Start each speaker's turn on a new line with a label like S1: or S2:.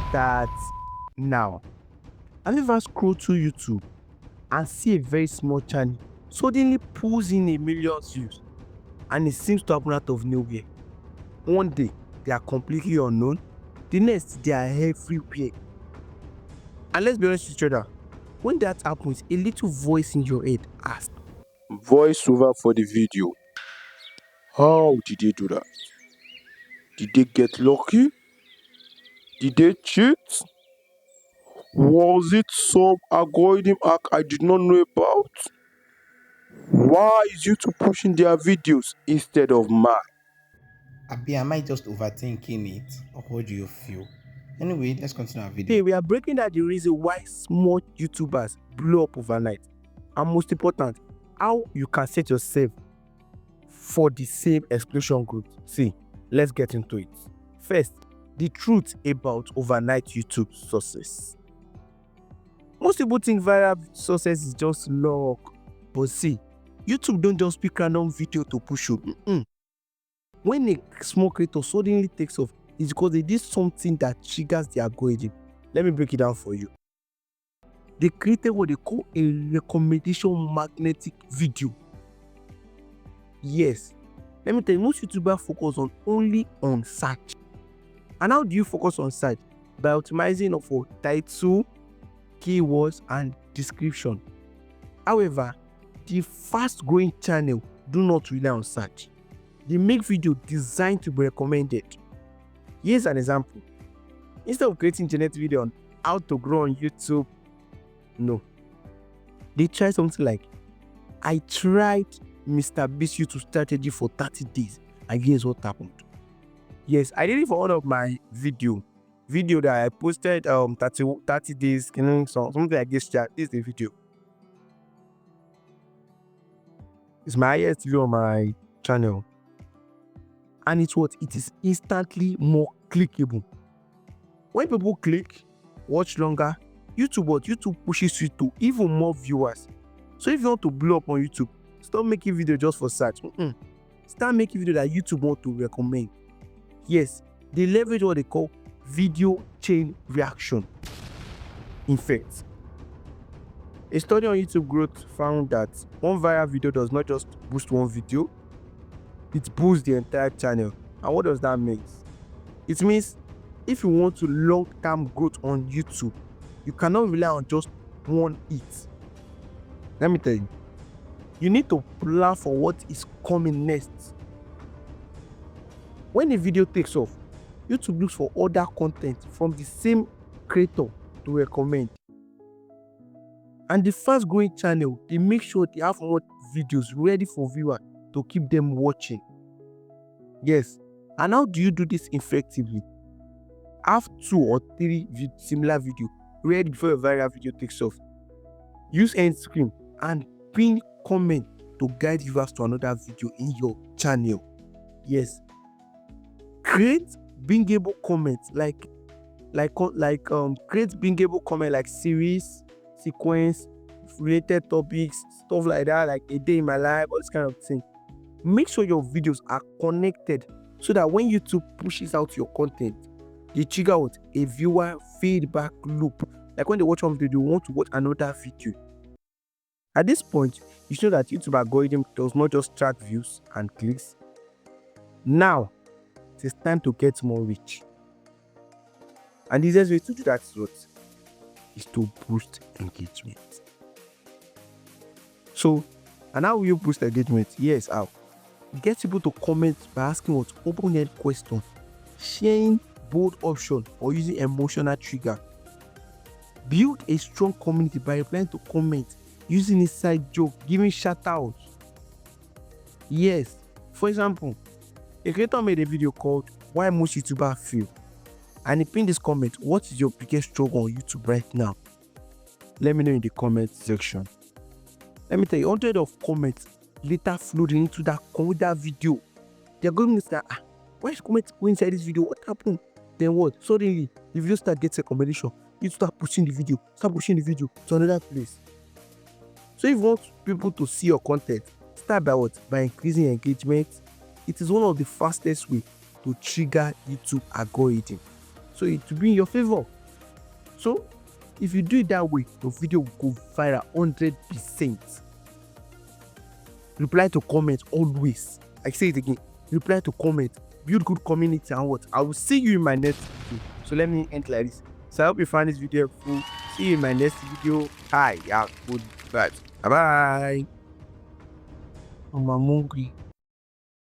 S1: starts now. Have you ever scrolled through YouTube and see a very small channel suddenly pulls in a million views and it seems to happen out of nowhere? One day they are completely unknown, the next they are everywhere. And let's be honest with each other, when that happens, a little voice in your head asks,
S2: Voiceover for the video. How did they do that? Did they get lucky? Did they cheat? Was it some algorithm hack I did not know about? Why is YouTube pushing their videos instead of mine?
S3: Abi, am I just overthinking it, or what do you feel? Anyway, let's continue our video.
S1: hey, we are breaking down the reason why small YouTubers blow up overnight. And most important, how you can set yourself for the same explosion growth. See, let's get into it. First, the truth about overnight YouTube success. Most people think viral success is just luck, but see, YouTube don't just pick random video to push you. When a small creator suddenly takes off, it's because they did something that triggers the algorithm. Let me break it down for you. They created what they call a recommendation magnetic video. Yes, let me tell you, most YouTubers focus only on search. And how do you focus on search? By optimizing for title, keywords, and description. However, the fast-growing channel do not rely on search. They make videos designed to be recommended. Here's an example. Instead of creating generic video on how to grow on YouTube, no. They try something like, I tried Mr. Beast YouTube strategy for 30 days and here's what happened. Yes, I did it for one of my video that I posted 30 days, something like this. This is the video. It's my highest view on my channel. And it is instantly more clickable. When people click, watch longer, YouTube pushes you to even more viewers. So if you want to blow up on YouTube, stop making video just for search. Start making video that YouTube want to recommend. Yes, they leverage what they call video chain reaction. In fact, a study on YouTube growth found that one viral video does not just boost one video, it boosts the entire channel. And what does that mean? It means if you want to long-term growth on YouTube, you cannot rely on just one hit. Let me tell you, you need to plan for what is coming next. When a video takes off, YouTube looks for other content from the same creator to recommend. And the fast-growing channel, they make sure they have more videos ready for viewers to keep them watching. Yes, and how do you do this effectively? Have 2 or 3 similar videos ready before a viral video takes off. Use end screen and pin comment to guide viewers to another video in your channel. Yes, create bingable comments create bingable comment like series, sequence, related topics, stuff like that, like a day in my life, all this kind of thing. Make sure your videos are connected so that when YouTube pushes out your content, they trigger out a viewer feedback loop. Like when they watch one video, they want to watch another video. At this point, you should know that YouTube algorithm does not just track views and clicks. Now, it is time to get more reach. And the easiest way to do that is to boost engagement. So, and how will you boost engagement? Yes, how? Get people to comment by asking what open-ended questions, sharing bold option, or using emotional trigger. Build a strong community by replying to comments, using inside joke, giving shout-outs. Yes, for example, a creator made a video called Why Most YouTubers Fail, and he pinned this comment, what is your biggest struggle on YouTube right now? Let me know in the comment section. Let me tell you, hundreds of comments later flowed into that video. They're going to say, why is comment go inside this video? What happened? Then what? Suddenly, the video start getting recommendation. You start pushing the video to another place. So if you want people to see your content, start by what? By increasing engagement. It is one of the fastest ways to trigger YouTube algorithm. So it will be in your favor. So if you do it that way, your video will go viral 100%. Reply to comments always. I say it again. Reply to comments. Build good community and what? I will see you in my next video. So let me end like this. So I hope you found this video helpful. See you in my next video. Hi, yeah, good vibes. Bye bye. I'm hungry.